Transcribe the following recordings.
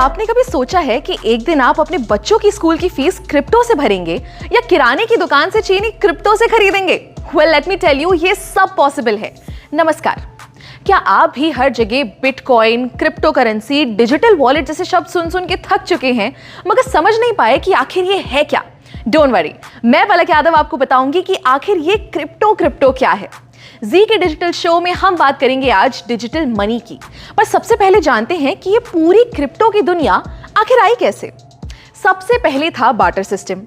आपने कभी सोचा है कि एक दिन आप अपने बच्चों की स्कूल की फीस क्रिप्टो से भरेंगे या किराने की दुकान से चीनी क्रिप्टो से खरीदेंगे? Well, let me tell you, ये सब पॉसिबल है। नमस्कार। क्या आप भी हर जगह bitcoin, crypto currency, digital wallet जैसे शब्द सुन सुन के थक चुके हैं मगर समझ नहीं पाए कि आखिर ये है क्या? डोंट वरी, मैं पलक यादव आपको बताऊंगी कि आखिर ये क्रिप्टो क्या है। जी के डिजिटल शो में हम बात करेंगे आज डिजिटल मनी की। पर सबसे पहले जानते हैं कि ये पूरी क्रिप्टो की दुनिया आखिर आई कैसे। सबसे पहले था बार्टर सिस्टम,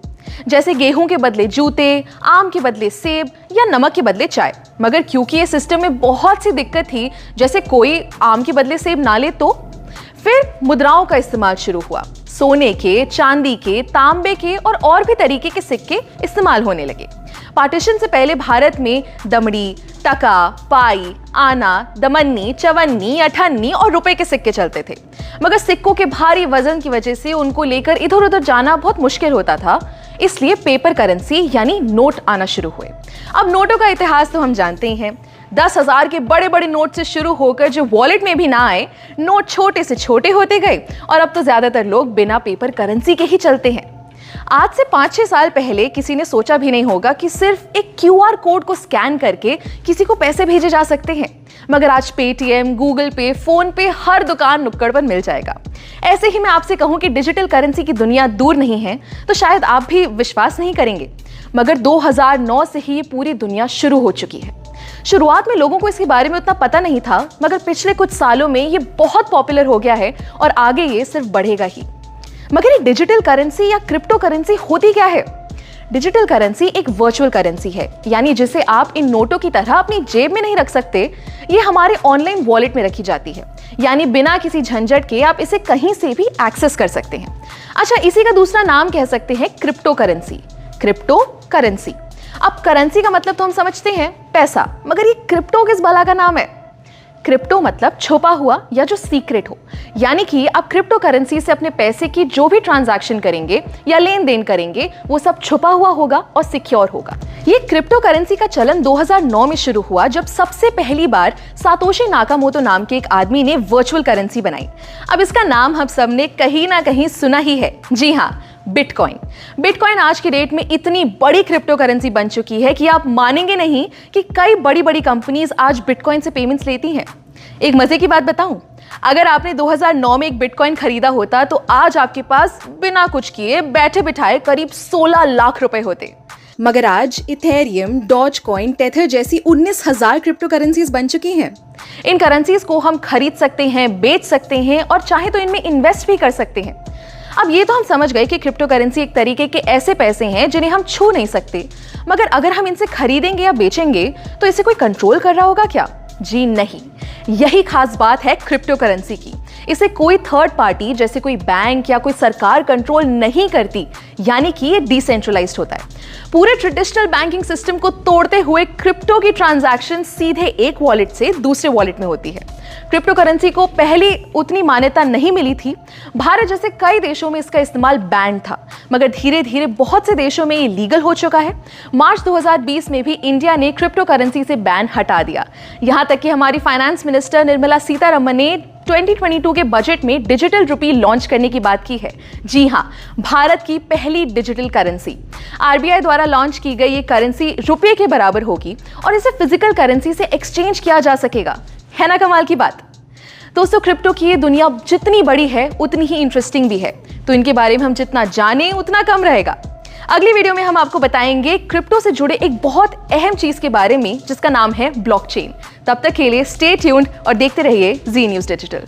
जैसे गेहूं के बदले जूते, आम के बदले सेब या नमक के बदले चाय। मगर क्योंकि ये सिस्टम में बहुत सी दिक्कत थी, जैसे कोई आम के बदले सेब ना ले तो फिर मुद्राओं का इस्तेमाल शुरू हुआ। सोने के, चांदी के, तांबे के और भी तरीके के सिक्के इस्तेमाल होने लगे। पार्टीशन से पहले भारत में दमड़ी, टका, पाई, आना, दमन्नी, चवन्नी, अठन्नी और रुपए के सिक्के चलते थे। मगर सिक्कों के भारी वजन की वजह से उनको लेकर इधर उधर जाना बहुत मुश्किल होता था, इसलिए पेपर करेंसी यानी नोट आना शुरू हुए। अब नोटों का इतिहास तो हम जानते ही हैं। 10,000 के बड़े बड़े नोट से शुरू होकर जो वॉलेट में भी ना आए, नोट छोटे से छोटे होते गए और अब तो ज्यादातर लोग बिना पेपर करेंसी के ही चलते हैं। आज से 5-6 साल पहले किसी ने सोचा भी नहीं होगा कि सिर्फ एक QR कोड को स्कैन करके किसी को पैसे भेजे जा सकते हैं। मगर आज पेटीएम, गूगल पे, फोन पे हर दुकान नुक्कड़ पर मिल जाएगा। ऐसे ही मैं आपसे कहूं कि डिजिटल करेंसी की दुनिया दूर नहीं है तो शायद आप भी विश्वास नहीं करेंगे, मगर 2009 से ही ये पूरी दुनिया शुरू हो चुकी है। शुरुआत में लोगों को इसके बारे में उतना पता नहीं था, मगर पिछले कुछ सालों में ये बहुत पॉपुलर हो गया है और आगे ये सिर्फ बढ़ेगा ही। मगर ये डिजिटल करेंसी या क्रिप्टो करेंसी होती क्या है? डिजिटल करेंसी एक वर्चुअल करेंसी है, यानी जिसे आप इन नोटों की तरह अपनी जेब में नहीं रख सकते। ये हमारे ऑनलाइन वॉलेट में रखी जाती है, यानी बिना किसी झंझट के आप इसे कहीं से भी एक्सेस कर सकते हैं। अच्छा, इसी का दूसरा नाम कह सकते हैं क्रिप्टो करेंसी। Crypto currency. अब करेंसी का मतलब तो हम समझते हैं पैसा, मगर ये क्रिप्टो किस भला का नाम है? क्रिप्टो मतलब छुपा हुआ या जो सीक्रेट हो, यानी कि आप क्रिप्टो करेंसी से अपने पैसे की जो भी ट्रांजैक्शन करेंगे या लेन देन करेंगे वो सब छुपा हुआ होगा और सिक्योर होगा। ये क्रिप्टो करेंसी का चलन 2009 में शुरू हुआ, जब सबसे पहली बार सातोशी नाकामोटो नाम के एक आदमी ने वर्चुअल करेंसी बनाई। अब इसका नाम हम सब ने कहीं ना कहीं सुना ही है। जी हाँ, बिटकॉइन। बिटकॉइन आज की डेट में इतनी बड़ी क्रिप्टो करेंसी बन चुकी है कि आप मानेंगे नहीं कि कई बड़ी बड़ी कंपनीज आज बिटकॉइन से पेमेंट्स लेती हैं। एक मजे की बात बताऊं, अगर आपने 2009 में एक बिटकॉइन खरीदा होता तो आज आपके पास बिना कुछ किए बैठे बिठाए करीब 16 लाख रुपए होते। मगर आज इथेरियम, डॉजकॉइन, टेथर जैसी 19,000 क्रिप्टो करेंसीज बन चुकी हैं। इन करेंसीज को हम खरीद सकते हैं, बेच सकते हैं और चाहे तो इनमें इन्वेस्ट भी कर सकते हैं। अब ये तो हम समझ गए कि क्रिप्टो करेंसी एक तरीके के ऐसे पैसे हैं जिन्हें हम छू नहीं सकते, मगर अगर हम इनसे खरीदेंगे या बेचेंगे तो इसे कोई कंट्रोल कर रहा होगा क्या? जी नहीं, यही खास बात है क्रिप्टो करेंसी की। इसे कोई थर्ड पार्टी जैसे कोई बैंक या कोई सरकार कंट्रोल नहीं करती, यानी कि ये डिसेंट्रलाइज्ड होता है। पूरे ट्रेडिशनल बैंकिंग सिस्टम को तोड़ते हुए क्रिप्टो की ट्रांजैक्शन सीधे एक वॉलेट से दूसरे वॉलेट में होती है। क्रिप्टो करेंसी को पहले उतनी मान्यता नहीं मिली थी। भारत जैसे कई देशों में इसका इस्तेमाल बैन था, मगर धीरे धीरे बहुत से देशों में ये लीगल हो चुका है। मार्च 2020 में भी इंडिया ने क्रिप्टो करेंसी से बैन हटा दिया। यहां तक कि हमारी फाइनेंस मिनिस्टर निर्मला सीतारमण ने 2022 के बजट में डिजिटल रुपी लॉन्च करने की बात की है। जी हाँ, भारत की पहली डिजिटल करेंसी। RBI द्वारा लॉन्च की गई ये करेंसी रुपये के बराबर होगी और इसे फिजिकल करेंसी से एक्सचेंज किया जा सकेगा। है ना कमाल की बात? दोस्तों, क्रिप्टो की ये दुनिया जितनी बड़ी है उतनी ही इंटरेस्टिंग भी है, तो इनके बारे में हम जितना जानें उतना कम रहेगा। अगली वीडियो में हम आपको बताएंगे क्रिप्टो से जुड़े एक बहुत अहम चीज के बारे में जिसका नाम है ब्लॉकचेन। तब तक के लिए स्टे ट्यून्ड और देखते रहिए जी न्यूज़ डिजिटल।